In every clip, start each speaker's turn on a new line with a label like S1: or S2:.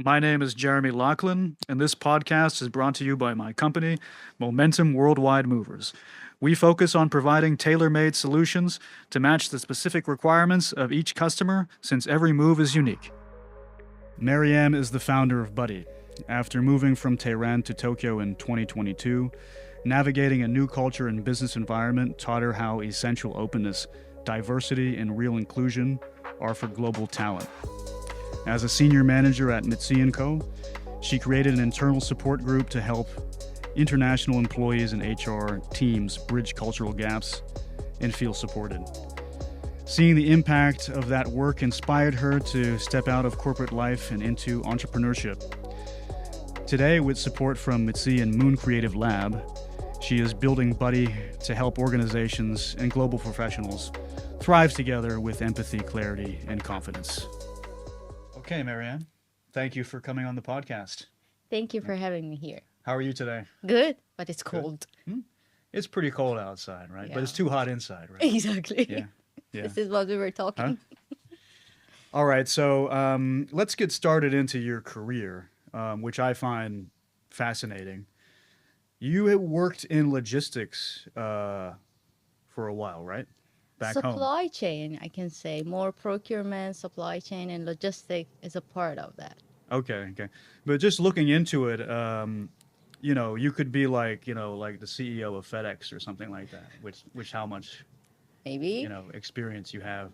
S1: My name is Jeremy Lachlan, and this podcast is brought to you by my company, Momentum Worldwide Movers. We focus on providing tailor made solutions to match the specific requirements of each customer, since every move is unique. Maryam is the founder of Buddy. After moving from Tehran to Tokyo in 2022, navigating a new culture and business environment taught her how essential openness, diversity, and real inclusion are for global talent. As a senior manager at Mitsui Co, she created an internal support group to help international employees and HR teams bridge cultural gaps and feel supported. Seeing the impact of that work inspired her to step out of corporate life and into entrepreneurship. Today, with support from Mitsui and Moon Creative Lab, she is building Buddy to help organizations and global professionals thrive together with empathy, clarity, and confidence. Okay, Maryam, thank you for coming on the podcast.
S2: Thank you for having me here.
S1: How are you today?
S2: Good, but it's cold.
S1: It's pretty cold outside, right?
S2: Yeah.
S1: But it's too hot inside, right?
S2: Exactly.
S1: Yeah.
S2: This is what we were talking.
S1: Huh? All right, so let's get started into your career, which I find fascinating. You had worked in logistics for a while, right? Back home.
S2: Supply chain, I can say. More procurement, supply chain, and logistics is a part of that.
S1: Okay. But just looking into it, you could be like the CEO of FedEx or something like that, which how much,
S2: Maybe.
S1: experience you have.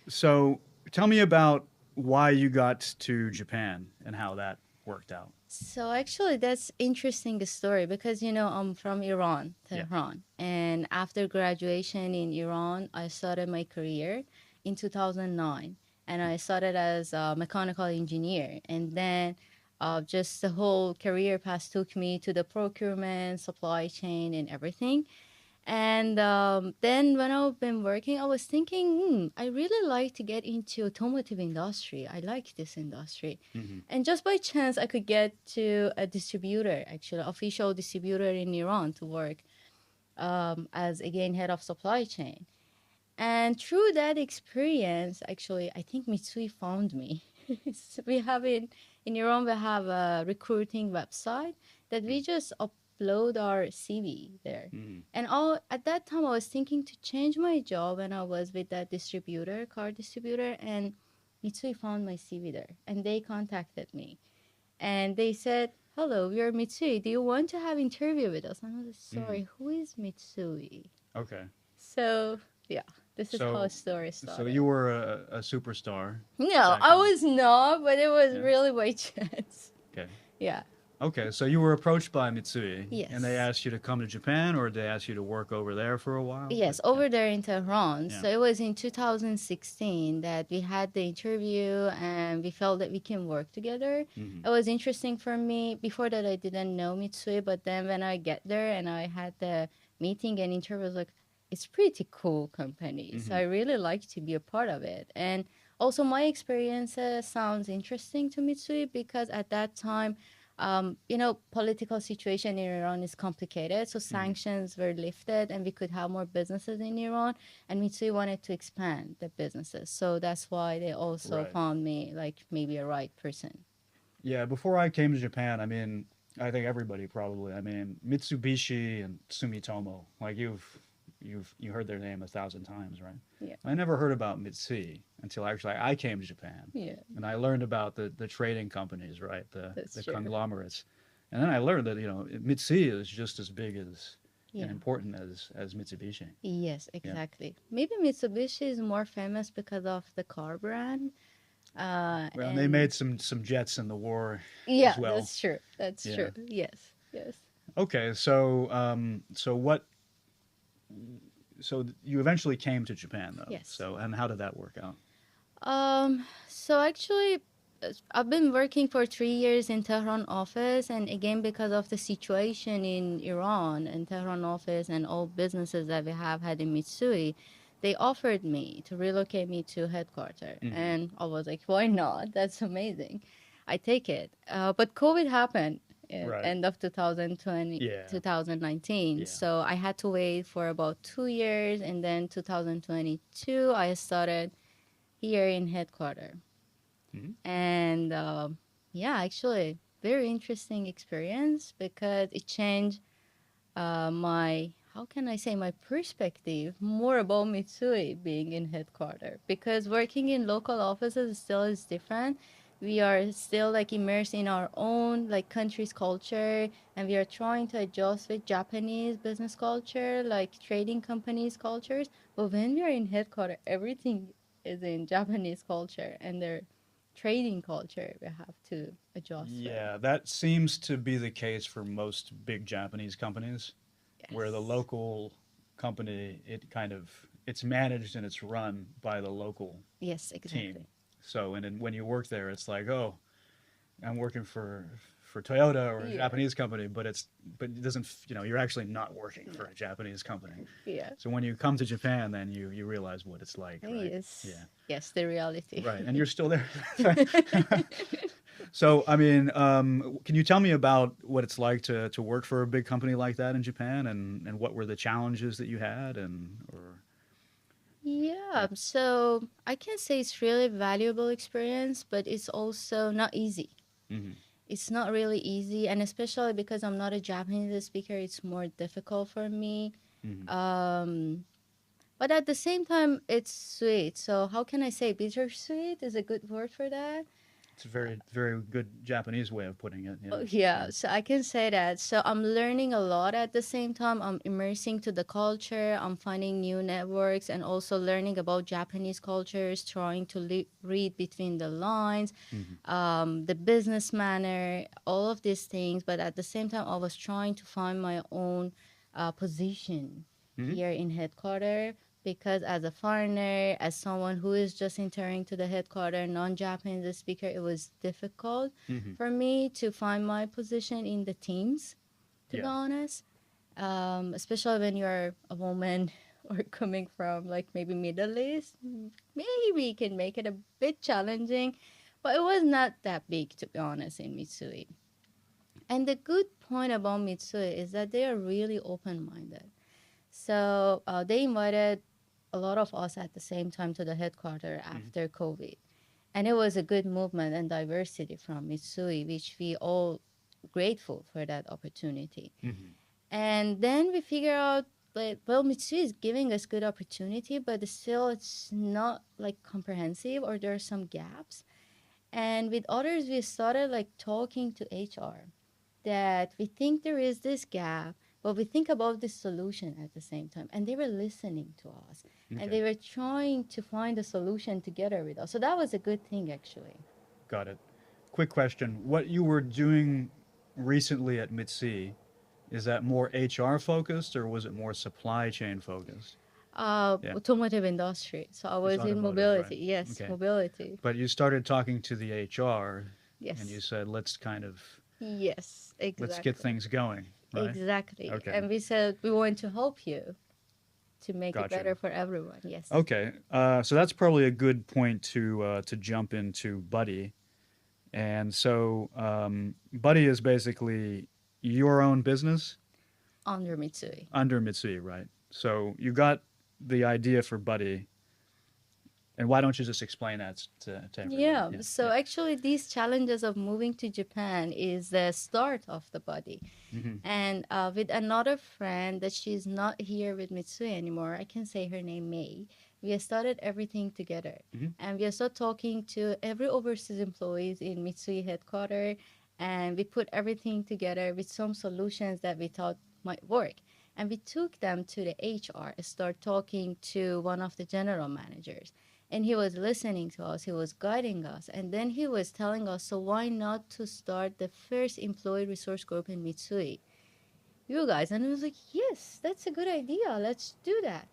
S1: So tell me about why you got to Japan and how that worked out.
S2: So actually, that's interesting story because I'm from Iran, Tehran, and after graduation in Iran, I started my career in 2009, and I started as a mechanical engineer, and then just the whole career path took me to the procurement, supply chain, and everything. And then when I've been working, I was thinking, I really like to get into automotive industry. I like this industry.
S1: Mm-hmm.
S2: And just by chance, I could get to a distributor, actually, official distributor in Iran to work as, again, head of supply chain. And through that experience, actually, I think Mitsui found me. We have in Iran, we have a recruiting website that we just upload our CV there.
S1: Mm-hmm.
S2: And at that time, I was thinking to change my job when I was with that distributor, car distributor, and Mitsui found my CV there. And they contacted me. And they said, hello, we are Mitsui. Do you want to have interview with us? And I was like, sorry, who is Mitsui?
S1: Okay.
S2: So, yeah, this is
S1: So-
S2: how the story started.
S1: So you were a superstar.
S2: No,
S1: back
S2: I
S1: home.
S2: was not, but it was
S1: Yeah.
S2: really by chance.
S1: Okay.
S2: Yeah.
S1: Okay, so you were approached by Mitsui.
S2: Yes.
S1: And they asked you to come to Japan, or they asked you to work over there for a while?
S2: Yes, over there in Tehran.
S1: Yeah.
S2: So it was in 2016 that we had the interview and we felt that we can work together.
S1: Mhm.
S2: It was interesting for me. Before that, I didn't know Mitsui, but then when I get there and I had the meeting and interview, I was like, it's pretty cool company. So I really like to be a part of it. And also my experiences sounds interesting to Mitsui because at that time, political situation in Iran is complicated. So sanctions were lifted and we could have more businesses in Iran. And Mitsui wanted to expand the businesses. So that's why they also
S1: Right.
S2: found me like maybe a right person.
S1: Yeah, before I came to Japan, I think everybody probably, Mitsubishi and Sumitomo, like you heard their name 1,000 times, right?
S2: Yeah.
S1: I never heard about Mitsui until actually I came to Japan.
S2: Yeah.
S1: And I learned about the trading companies, right?
S2: That's
S1: The
S2: true.
S1: conglomerates. And then I learned that, Mitsui is just as big as
S2: Yeah.
S1: and important as Mitsubishi.
S2: Yes, exactly. Maybe Mitsubishi is more famous because of the car brand.
S1: Well, and they made some jets in the war
S2: Yeah,
S1: as well.
S2: that's true. That's
S1: Yeah.
S2: true. Yes.
S1: Okay, so you eventually came to Japan, though.
S2: Yes.
S1: So, and how did that work out?
S2: So actually, I've been working for 3 years in Tehran office, and again because of the situation in Iran and Tehran office and all businesses that we have had in Mitsui, they offered me to relocate me to headquarters, and I was like, why not? That's amazing. I take it. But COVID happened.
S1: Right.
S2: End of 2020,
S1: Yeah.
S2: 2019.
S1: Yeah.
S2: So I had to wait for about 2 years, and then 2022 I started here in headquarters.
S1: Mhm.
S2: And yeah, actually, very interesting experience because it changed my, how can I say, my perspective more about Mitsui being in headquarters, because working in local offices still is different. We are still like immersed in our own like country's culture, and we are trying to adjust with Japanese business culture, like trading companies cultures. But when we are in headquarters, everything is in Japanese culture and their trading culture we have to adjust with.
S1: Yeah, that seems to be the case for most big Japanese companies, where the
S2: Yes.
S1: local company, it's managed and it's run by the local
S2: Yes,
S1: team.
S2: exactly.
S1: So, and then when you work there, it's like, oh, I'm working for Toyota or a
S2: Yeah.
S1: Japanese company, but it doesn't, you're actually not working for a Japanese company.
S2: Yeah.
S1: So when you come to Japan, then you realize what it's like, right? Yeah,
S2: Yes. Yes, the reality.
S1: right. And you're still there. So, I mean, can you tell me about what it's like to work for a big company like that in Japan, and what were the challenges that you had, and or
S2: Yeah,
S1: yeah.
S2: so I can say it's really valuable experience, but it's also not easy.
S1: Hmm.
S2: It's not really easy, and especially because I'm not a Japanese speaker, it's more difficult for me.
S1: Hmm.
S2: Um, but at the same time, it's sweet. So how can I say bittersweet is a good word for that?
S1: It's a very very good Japanese way of putting it. Yeah,
S2: Oh,
S1: yeah.
S2: yeah, so I can say that. So I'm learning a lot at the same time. I'm immersing to the culture. I'm finding new networks and also learning about Japanese cultures, trying to read between the lines,
S1: Hmm.
S2: the business manner, all of these things. But at the same time, I was trying to find my own position
S1: Hmm.
S2: here in headquarters, because as a foreigner, as someone who is just entering to the headquarters, non-Japanese speaker, it was difficult
S1: Hmm.
S2: for me to find my position in the teams, to be
S1: Yeah.
S2: honest. Especially when you're a woman or coming from like maybe Middle East, maybe it can make it a bit challenging, but it was not that big, to be honest, in Mitsui. And the good point about Mitsui is that they are really open-minded. So they invited a lot of us at the same time to the headquarters
S1: Hmm.
S2: after COVID. And it was a good movement and diversity from Mitsui, which we all grateful for that opportunity.
S1: Hmm.
S2: And then we figure out like, well, Mitsui is giving us good opportunity, but still it's not like comprehensive, or there are some gaps. And with others, we started like talking to HR that we think there is this gap, but we think about this solution at the same time. And they were listening to us, and
S1: Okay,
S2: they were trying to find a solution together with us. So that was a good thing, actually.
S1: got it. Quick question: what you were doing recently at Mitsi, is that more HR focused or was it more supply chain focused? Yeah,
S2: Automotive industry. So I
S1: it's
S2: was in
S1: automotive, right?
S2: mobility. Yes,
S1: Okay,
S2: mobility.
S1: but you started talking to the HR, and you
S2: Yes.
S1: said,
S2: Yes,
S1: let's get
S2: exactly.
S1: things going, right?
S2: Exactly.
S1: Okay,
S2: And we said we want to help you to make it
S1: gotcha.
S2: better for everyone. Yes.
S1: Okay, so that's probably a good point to jump into Buddy. And so, Buddy is basically your own business
S2: Under Mitsui.
S1: under Mitsui, right? So you got the idea for Buddy, and why don't you just explain that to everyone?
S2: Yeah,
S1: Yeah,
S2: so
S1: yeah.
S2: actually, these challenges of moving to Japan is the start of the body.
S1: Hmm.
S2: And with another friend that she's not here with Mitsui anymore, I can say her name May. We have started everything together,
S1: Hmm.
S2: and we are still talking to every overseas employees in Mitsui headquarters, and we put everything together with some solutions that we thought might work. And we took them to the HR, start talking to one of the general managers, and he was listening to us, he was guiding us, and then he was telling us, so why not to start the first employee resource group in Mitsui, you guys? And I was like, yes, that's a good idea, let's do that.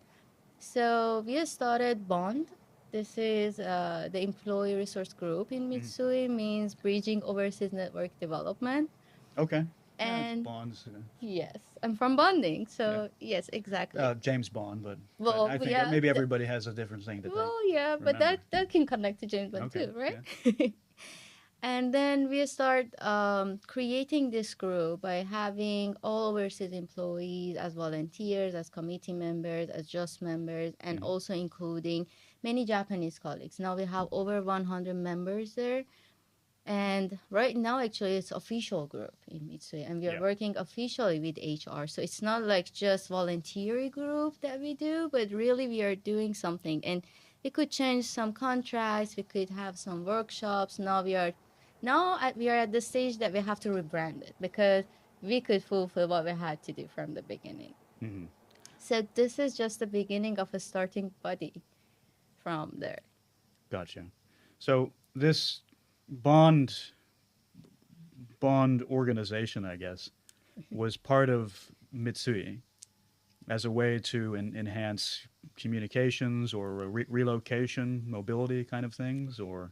S2: So we started Bond. This is the employee resource group in
S1: Hmm.
S2: Mitsui, means bridging overseas network development.
S1: Okay. Yeah, it's
S2: And
S1: Bond's.
S2: yes, I'm from bonding,
S1: Yeah,
S2: so yes, exactly.
S1: James Bond, but
S2: Well,
S1: I think
S2: yeah,
S1: maybe everybody has a different thing to think.
S2: well, yeah, but
S1: Remember.
S2: that can connect to James Bond
S1: Okay.
S2: too, right?
S1: Yeah.
S2: And then we start creating this group by having all overseas employees as volunteers, as committee members, as just members, and
S1: Hmm.
S2: also including many Japanese colleagues. Now we have over 100 members there. And right now, actually, it's official group in Mitsui, and we are
S1: Yeah.
S2: working officially with HR. So it's not like just voluntary group that we do, but really we are doing something. And we could change some contracts. We could have some workshops. We are at the stage that we have to rebrand it because we could fulfill what we had to do from the beginning.
S1: Hmm.
S2: So this is just the beginning of a starting body from there.
S1: Gotcha. So this bond bond organization, I guess, was part of Mitsui as a way to enhance communications or relocation, mobility kind of things, or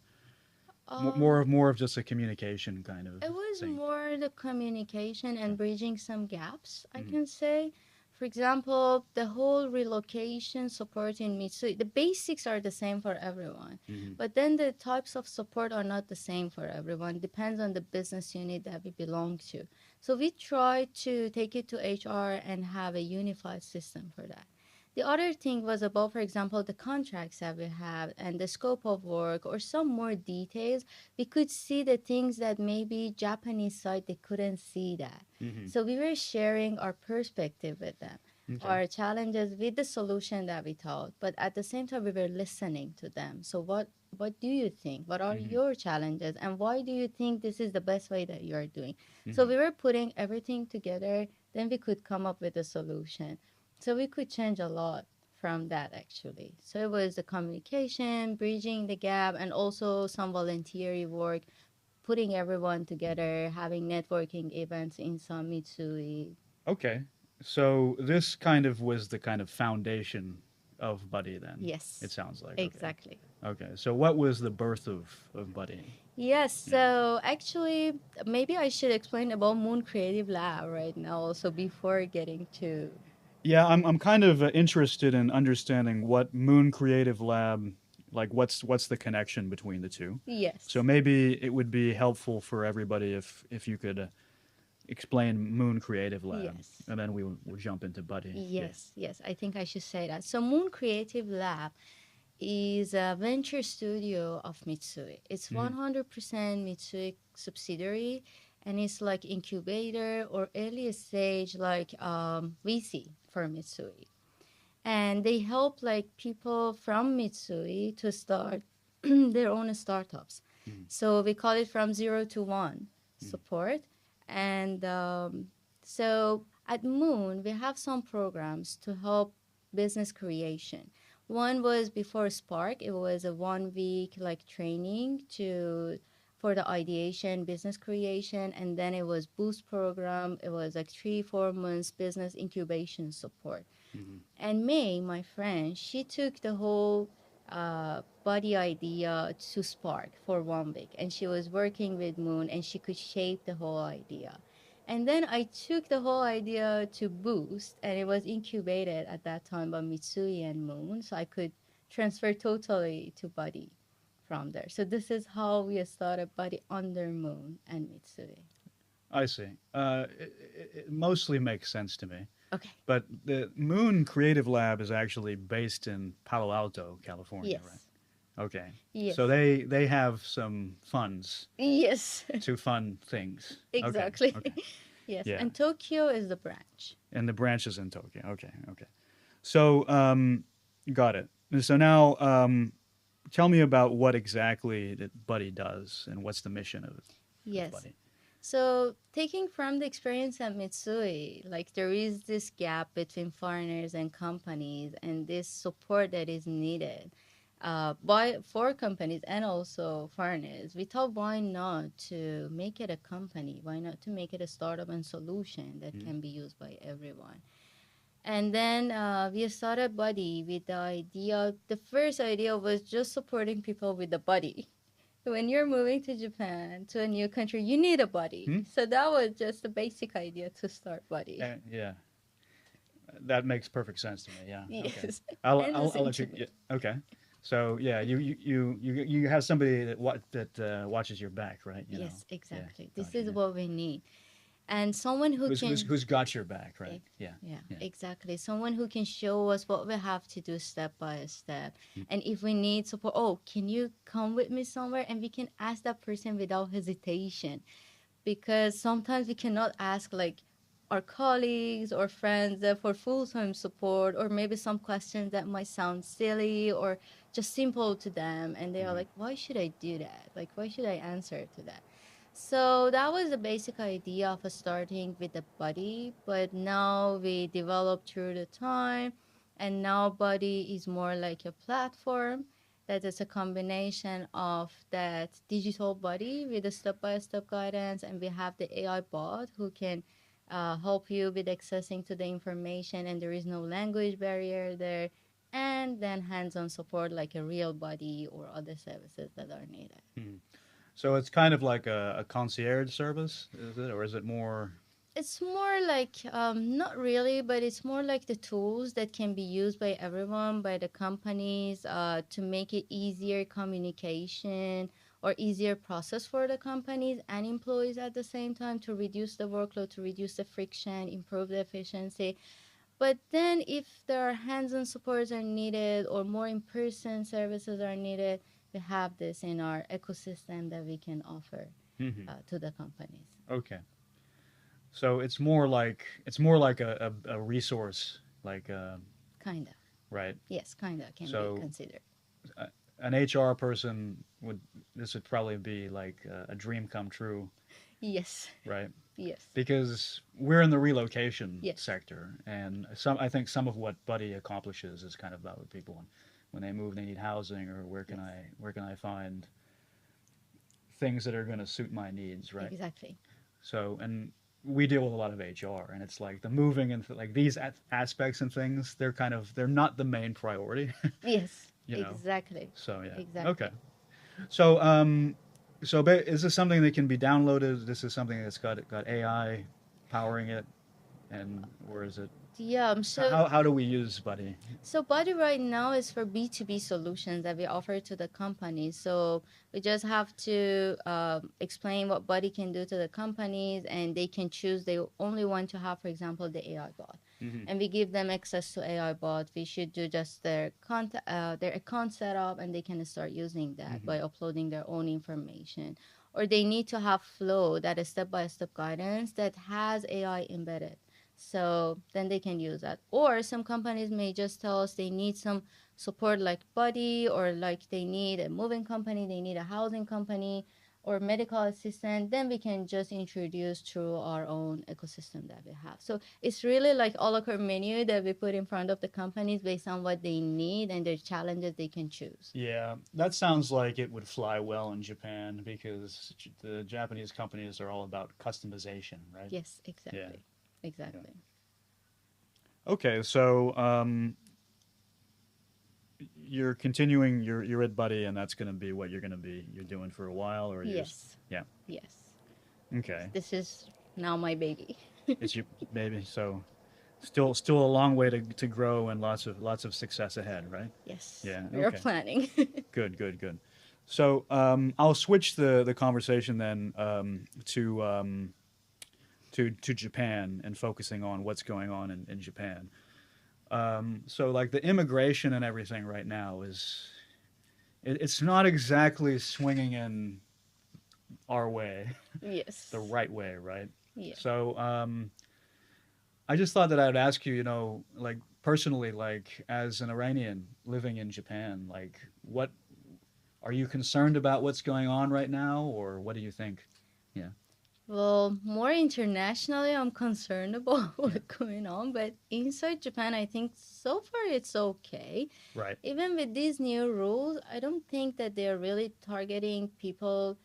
S2: Um,
S1: more of just a communication kind of
S2: It was
S1: thing.
S2: more the communication and bridging some gaps, I
S1: Mm-hmm.
S2: can say. For example, the whole relocation support in Mitsui, the basics are the same for everyone.
S1: Mm-hmm.
S2: But then the types of support are not the same for everyone. Depends on the business unit that we belong to. So we try to take it to HR and have a unified system for that. The other thing was about, for example, the contracts that we have and the scope of work or some more details. We could see the things that maybe Japanese side they couldn't see that.
S1: Mm-hmm.
S2: So we were sharing our perspective with them,
S1: Okay.
S2: our challenges with the solution that we thought, but at the same time we were listening to them. So what do you think? What are
S1: Mm-hmm.
S2: your challenges and why do you think this is the best way that you are doing? So
S1: Mm-hmm.
S2: we were putting everything together, then we could come up with a solution. So we could change a lot from that actually. So it was the communication, bridging the gap, and also some voluntary work, putting everyone together, having networking events in some Mitsui.
S1: Okay. So this kind of was the kind of foundation of Buddy then. It
S2: Yes,
S1: sounds like. Okay.
S2: exactly.
S1: Okay. So what was the birth of Buddy?
S2: Yes,
S1: Yeah.
S2: so actually, maybe I should explain about Moon Creative Lab right now, also before getting to.
S1: Yeah, I'm kind of interested in understanding what Moon Creative Lab, like what's the connection between the two. So
S2: Yes,
S1: maybe it would be helpful for everybody if you could explain Moon Creative Lab,
S2: yes.
S1: and then we'll jump into Buddy. Yeah.
S2: Yes, I think I should say that. So, Moon Creative Lab is a venture studio of Mitsui. It's
S1: Hmm.
S2: 100% Mitsui subsidiary, and it's like incubator or early stage like VC for Mitsui. And they help like people from Mitsui to start their own startups.
S1: Hmm.
S2: So we call it from 0 to 1
S1: Hmm.
S2: support. And so at Moon, we have some programs to help business creation. One was before Spark. It was a 1 week like training to for the ideation, business creation, and then it was Boost program. It was like 3 4 months business incubation support.
S1: Hmm.
S2: And May, my friend, she took the whole body idea to Spark for 1 week, and she was working with Moon, and she could shape the whole idea. And then I took the whole idea to Boost, and it was incubated at that time by Mitsui and Moon, so I could transfer totally to Body from there. So this is how we started Body under Moon and Mitsui.
S1: I see. It mostly makes sense to me.
S2: Okay.
S1: But the Moon Creative Lab is actually based in Palo Alto, California,
S2: Yes.
S1: right? Okay.
S2: Yes.
S1: So they have some funds
S2: Yes.
S1: to fund things. Okay.
S2: Exactly.
S1: Okay.
S2: Yes,
S1: Yeah.
S2: and Tokyo is the branch.
S1: And the branch is in Tokyo. Okay. Okay. So got it. So now tell me about what exactly that Buddy does and what's the mission of
S2: Yes.
S1: Buddy.
S2: So, taking from the experience at Mitsui, like there is this gap between foreigners and companies, and this support that is needed by for companies and also foreigners. We thought, why not to make it a company? Why not to make it a startup and solution that
S1: Mm-hmm.
S2: can be used by everyone? And then we started Buddy with the idea. The first idea was just supporting people with the buddy. When you're moving to Japan, to a new country, you need a buddy.
S1: Hmm?
S2: So that was just the basic idea to start Buddy.
S1: Yeah. That makes perfect sense to me. Yeah. Okay.
S2: Yes.
S1: I'll
S2: And the
S1: I'll, I'll
S2: same
S1: let
S2: to
S1: you.
S2: me.
S1: Yeah, okay. So yeah, you have somebody that watches your back, right? You know.
S2: Yes,
S1: Yeah.
S2: exactly. This
S1: Gotcha.
S2: is
S1: Yeah.
S2: what we need. and someone who can
S1: Who's got your back, right?
S2: Ex-
S1: Yeah.
S2: Yeah,
S1: Yeah.
S2: exactly. Someone who can show us what we have to do step by step.
S1: Mm.
S2: And if we need support, oh, can you come with me somewhere? And we can ask that person without hesitation. Because sometimes we cannot ask like our colleagues or friends for full-time support, or maybe some questions that might sound silly or just simple to them, and they are
S1: Mhm.
S2: like, why should I do that, like why should I answer to that? So that was the basic idea of starting with the buddy, but now we developed through the time, and now buddy is more like a platform that is a combination of that digital buddy with a step-by-step guidance, and we have the AI bot who can help you with accessing to the information, and there is no language barrier there, and then hands-on support like a real buddy or other services that are needed.
S1: Mhm. So it's kind of like a concierge service, is it, or is it more?
S2: It's more like not really, but it's more like the tools that can be used by everyone, by the companies, to make it easier communication or easier process for the companies and employees at the same time, to reduce the workload, to reduce the friction, improve the efficiency. But then if there are hands-on supports are needed or more in-person services are needed, we have this in our ecosystem that we can offer
S1: Mhm.
S2: to the companies.
S1: Okay. So it's more like a resource, like
S2: Kinda.
S1: right.
S2: Yes, kinda can be
S1: So
S2: considered.
S1: an HR person would probably be like a dream come true,
S2: Yes,
S1: right?
S2: yes,
S1: Because we're in the relocation
S2: yes,
S1: sector, and I think some of what Buddy accomplishes is kind of about what people when they move, they need housing, or
S2: yes,
S1: where can I find things that are going to suit my needs, right?
S2: exactly.
S1: So, and we deal with a lot of HR, and it's like the moving and like these aspects and things, they're not the main priority,
S2: Yes,
S1: you know.
S2: exactly,
S1: So yeah, okay.
S2: exactly.
S1: So is this something that can be downloaded? This is something that's got AI powering it, and or is it?
S2: Yeah,
S1: How do we use Buddy?
S2: so Buddy right now is for B2B solutions that we offer to the companies. So we just have to explain what Buddy can do to the companies, and they can choose they only want to have, for example, the AI bot.
S1: Hmm.
S2: And we give them access to AI bot. We should do just their account setup, and they can start using that
S1: Hmm.
S2: by uploading their own information. Or they need to have Flow, that is step-by-step guidance that has AI embedded, so then they can use that. Or some companies may just tell us they need some support like Buddy, or like they need a moving company, they need a housing company, or medical assistant. Then we can just introduce through our own ecosystem that we have. So it's really like a la carte menu that we put in front of the companies based on what they need and their challenges they can choose.
S1: Yeah, that sounds like it would fly well in Japan because the Japanese companies are all about customization, right?
S2: Yes,
S1: Yeah.
S2: exactly.
S1: Yeah.
S2: Exactly.
S1: Okay, so you're continuing. You're at Buddy, and that's going to be what you're doing for a while, or you're just
S2: Yes.
S1: yeah.
S2: Yes.
S1: Okay,
S2: This is now my baby.
S1: it's your baby. So still a long way to grow and lots of success ahead, right?
S2: Yes,
S1: Yeah.
S2: we are
S1: Okay.
S2: planning.
S1: Good. So I'll switch the conversation then to Japan and focusing on what's going on in Japan. So like the immigration and everything right now it's not exactly swinging in our way, the
S2: Yes.
S1: right way, right?
S2: Yeah.
S1: So I just thought that I would ask you, like personally, like as an Iranian living in Japan, like what are you concerned about what's going on right now, or what do you think? Yeah,
S2: Well, more internationally, I'm concerned about
S1: yeah,
S2: what's going on, but inside Japan, I think so far it's okay.
S1: right.
S2: Even with these new rules, I don't think that they're really targeting people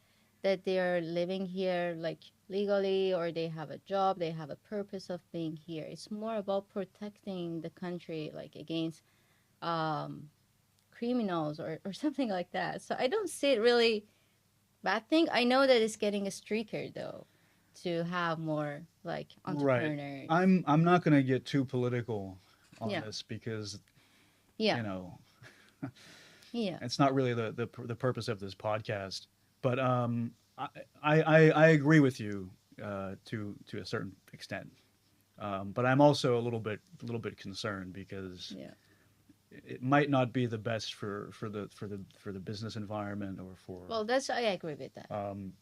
S2: that they are living here like legally, or they have a job, they have a purpose of being here. It's more about protecting the country like against um, criminals or something like that. So I don't see it really bad thing. I know that it's getting stricter though, to have more like
S1: Right.
S2: entrepreneurs.
S1: I'm not going to get too political on
S2: Yeah,
S1: this because
S2: yeah,
S1: you know
S2: yeah,
S1: it's not really the purpose of this podcast. But I agree with you to a certain extent. But I'm also a little bit concerned because
S2: Yeah.
S1: it might not be the best for the business environment or for
S2: Well, that's I agree with that.
S1: um,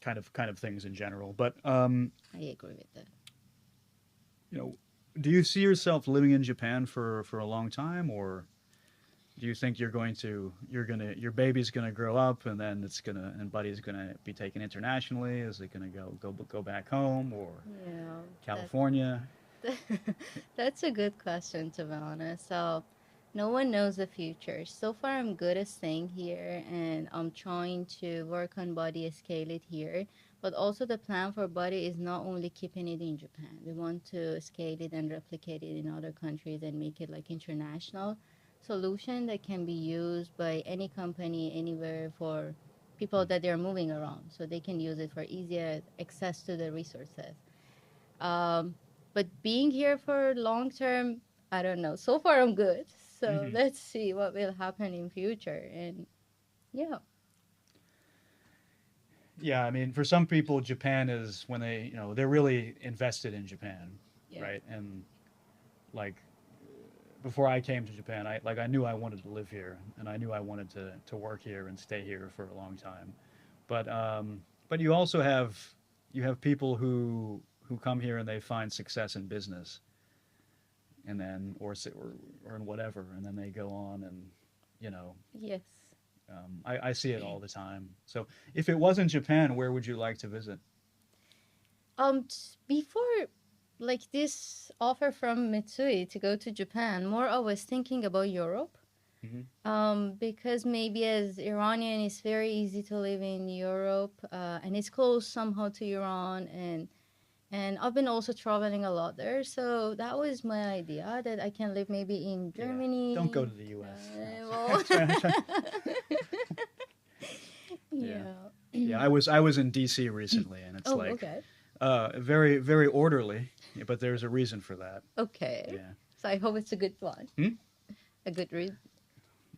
S1: kind of things in general. But
S2: I agree with that.
S1: you know, do you see yourself living in Japan for a long time, or do you think your baby's gonna grow up and then and Buddy's gonna be taken internationally? Is it gonna go back home or
S2: Yeah, that
S1: California?
S2: that's a good question to be honest. So, no one knows the future. So far, I'm good at staying here, and I'm trying to work on body scale it here. But also, the plan for body is not only keeping it in Japan. We want to scale it and replicate it in other countries and make it like international solution that can be used by any company anywhere for people that they're moving around, so they can use it for easier access to the resources. Um, but being here for long term, I don't know. So far, I'm good. So
S1: Hmm.
S2: let's see what will happen in future. And yeah,
S1: Yeah, I mean, for some people, Japan is when they're really invested in Japan,
S2: yeah,
S1: right? And like before I came to Japan, I knew I wanted to live here, and I knew I wanted to work here and stay here for a long time. But you also have people who come here and they find success in business, and then or in whatever, and then they go on and you know
S2: yes.
S1: I see it all the time. So if it wasn't Japan, where would you like to visit?
S2: Before like this offer from Mitsui to go to Japan, more I was thinking about Europe.
S1: Hmm.
S2: Because maybe as Iranian, it's very easy to live in Europe, and it's close somehow to Iran, and I've been also traveling a lot there. So that was my idea that I can live maybe in
S1: Yeah, don't go
S2: Germany.
S1: to the U.S.
S2: Well,
S1: No. Yeah,
S2: yeah.
S1: yeah. I was in D.C. recently, and it's
S2: Oh,
S1: like
S2: okay.
S1: very very orderly, but there's a reason for that.
S2: Okay.
S1: Yeah.
S2: So I hope it's a good one.
S1: Hmm?
S2: A good read.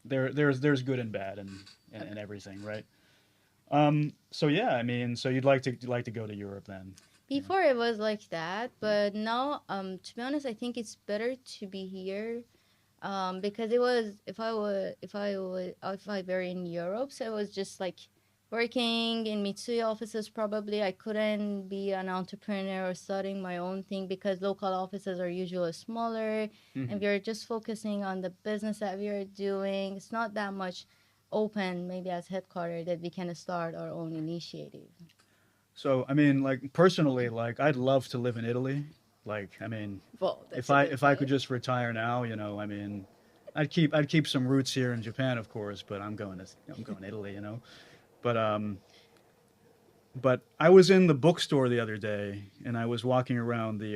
S1: There's good and bad and everything, right? So yeah, I mean, so you'd like to go to Europe then? Yeah.
S2: Before it was like that, but now, to be honest, I think it's better to be here. Because it was if I were in Europe, so it was just like working in Mitsui offices. Probably I couldn't be an entrepreneur or starting my own thing because local offices are usually smaller,
S1: Hmm.
S2: and we're just focusing on the business that we are doing. It's not that much open, maybe as headquarters, that we can start our own initiative.
S1: So I mean, like personally, like I'd love to live in Italy. Like I mean,
S2: Well, that's
S1: if
S2: a
S1: I
S2: good
S1: if I could
S2: thing.
S1: just retire now, I mean, I'd keep some roots here in Japan, of course, but I'm going to Italy, But I was in the bookstore the other day, and I was walking around the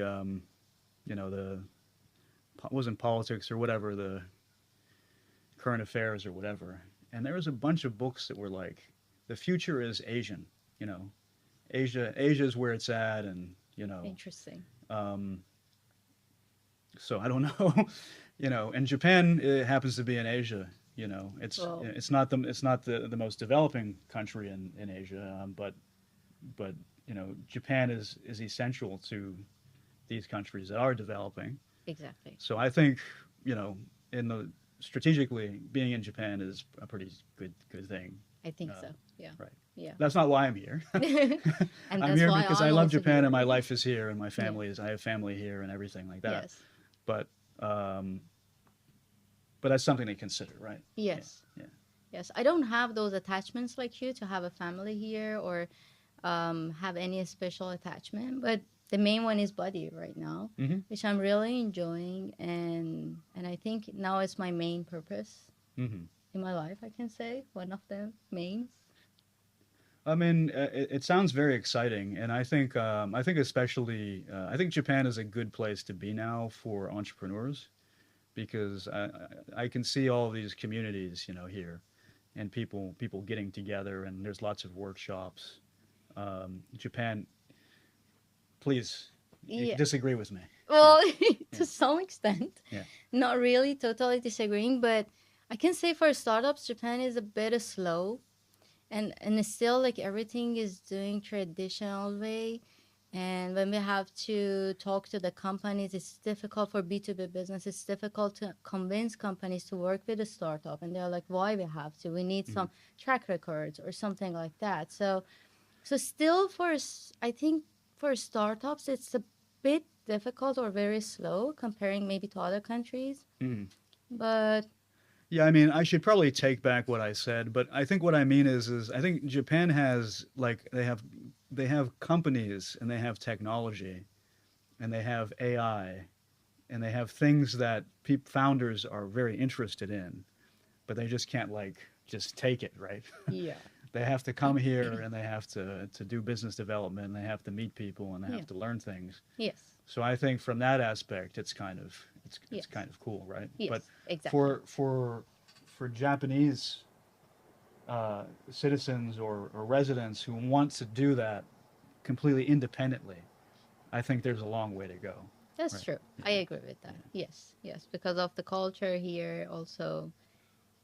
S1: wasn't politics or whatever, the current affairs or whatever, and there was a bunch of books that were like, the future is Asian, you know, Asia is where it's at, and
S2: Interesting.
S1: um, so I don't know, and Japan happens to be in Asia. It's
S2: Well,
S1: it's not the most developing country in Asia, but Japan is essential to these countries that are developing.
S2: exactly.
S1: So I think in the strategically being in Japan is a pretty good thing.
S2: I think
S1: Uh,
S2: so. Yeah.
S1: right.
S2: Yeah.
S1: That's not why I'm here.
S2: And
S1: I'm
S2: that's
S1: here
S2: why
S1: because I
S2: I'm
S1: love
S2: also
S1: Japan
S2: here.
S1: and my life is here and my
S2: Yeah.
S1: family is I have family here and everything like that.
S2: Yes.
S1: But um, but that's something to consider, right? Yeah.
S2: Yes.
S1: Yeah.
S2: Yes. I don't have those attachments like you to have a family here or have any special attachment, but the main one is body right now,
S1: Hmm.
S2: which I'm really enjoying, and I think now it's my main purpose
S1: Hmm.
S2: in my life. I can say one of the mains.
S1: I mean, it sounds very exciting, and I think especially I think Japan is a good place to be now for entrepreneurs because I can see all these communities, here, and people getting together, and there's lots of workshops. Japan, please, you can
S2: Yeah.
S1: disagree with me. Yeah,
S2: Well,
S1: yeah,
S2: to some extent,
S1: yeah.
S2: not really totally disagreeing, but I can say for startups, Japan is a bit slow, And it's still like everything is doing traditional way. And when we have to talk to the companies, it's difficult for B2B business. It's difficult to convince companies to work with a startup. And they're like, why we have to? We need
S1: Mhm.
S2: some track records or something like that. So still I think for startups, it's a bit difficult or very slow comparing maybe to other countries.
S1: Mhm.
S2: But
S1: Yeah, I mean, I should probably take back what I said, but I think what I mean is I think Japan has like they have companies and they have technology and they have AI and they have things that founders are very interested in, but they just can't like just take it, right?
S2: yeah,
S1: They have to come here and they have to do business development and they have to meet people and they
S2: yeah,
S1: have to learn things.
S2: yes,
S1: So I think from that aspect, it's
S2: yes,
S1: kind of cool, right? But
S2: yes, exactly.
S1: for Japanese citizens or residents who want to do that completely independently, I think there's a long way to go.
S2: That's
S1: Right.
S2: true.
S1: Yeah.
S2: I agree with that. Yes, yes, because of the culture here also.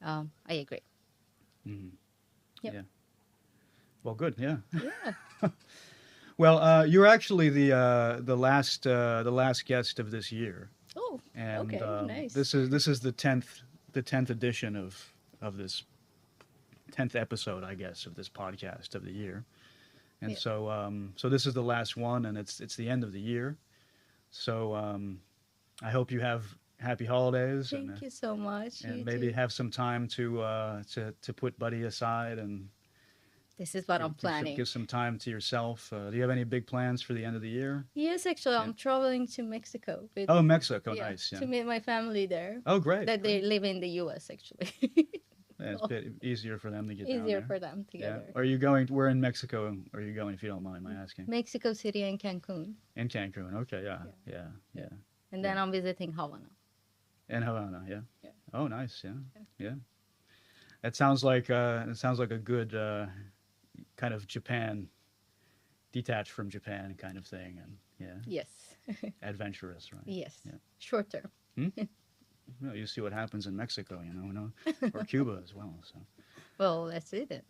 S2: I agree.
S1: Hmm.
S2: Yep.
S1: Yeah. Well, good. Yeah.
S2: Yeah.
S1: Well, you're actually the last guest of this year,
S2: Oh,
S1: and
S2: okay, nice.
S1: this is the tenth edition of this 10th episode, I guess, of this podcast of the year. And
S2: Yeah.
S1: so this is the last one, and it's the end of the year. So I hope you have happy holidays,
S2: Thank you so much.
S1: and
S2: You
S1: maybe
S2: too.
S1: have some time to put Buddy aside and
S2: This is what I'm planning.
S1: give some time to yourself. Do you have any big plans for the end of the year?
S2: Yes, actually,
S1: Yeah.
S2: I'm traveling to Mexico with
S1: Oh, Mexico,
S2: yeah
S1: nice. Yeah.
S2: to meet my family there.
S1: Oh, great,
S2: That they
S1: great.
S2: live in the U.S. actually.
S1: Yeah, it's a
S2: So
S1: bit easier for them to get down
S2: easier
S1: there.
S2: for them
S1: Yeah.
S2: together.
S1: Are you going? Where in Mexico are you going? If you don't mind my asking.
S2: Mexico City and Cancun.
S1: In Cancun. Okay. Yeah.
S2: Yeah,
S1: Yeah.
S2: yeah.
S1: Yeah.
S2: And
S1: Yeah.
S2: then I'm visiting Havana.
S1: In Havana. Yeah.
S2: Yeah.
S1: Oh, nice. Yeah.
S2: Yeah.
S1: Yeah. It sounds like a good kind of Japan, detached from Japan kind of thing, and yeah,
S2: Yes.
S1: adventurous, right?
S2: Yes.
S1: Yeah.
S2: Short term.
S1: Hmm? Well, you see what happens in Mexico, or Cuba as well. So,
S2: Well, let's see then.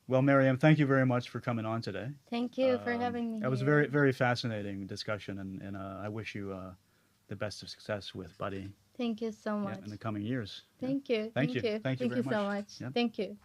S1: well, Maryam, thank you very much for coming on today.
S2: Thank you for having me
S1: That was a
S2: here.
S1: very, very fascinating discussion, and I wish you the best of success with Buddy
S2: Thank you so
S1: yeah,
S2: much.
S1: in the coming years. Yeah.
S2: Thank you.
S1: Thank you.
S2: Thank you.
S1: Thank you
S2: Thank
S1: very
S2: you so
S1: much.
S2: much.
S1: Yeah.
S2: Thank you.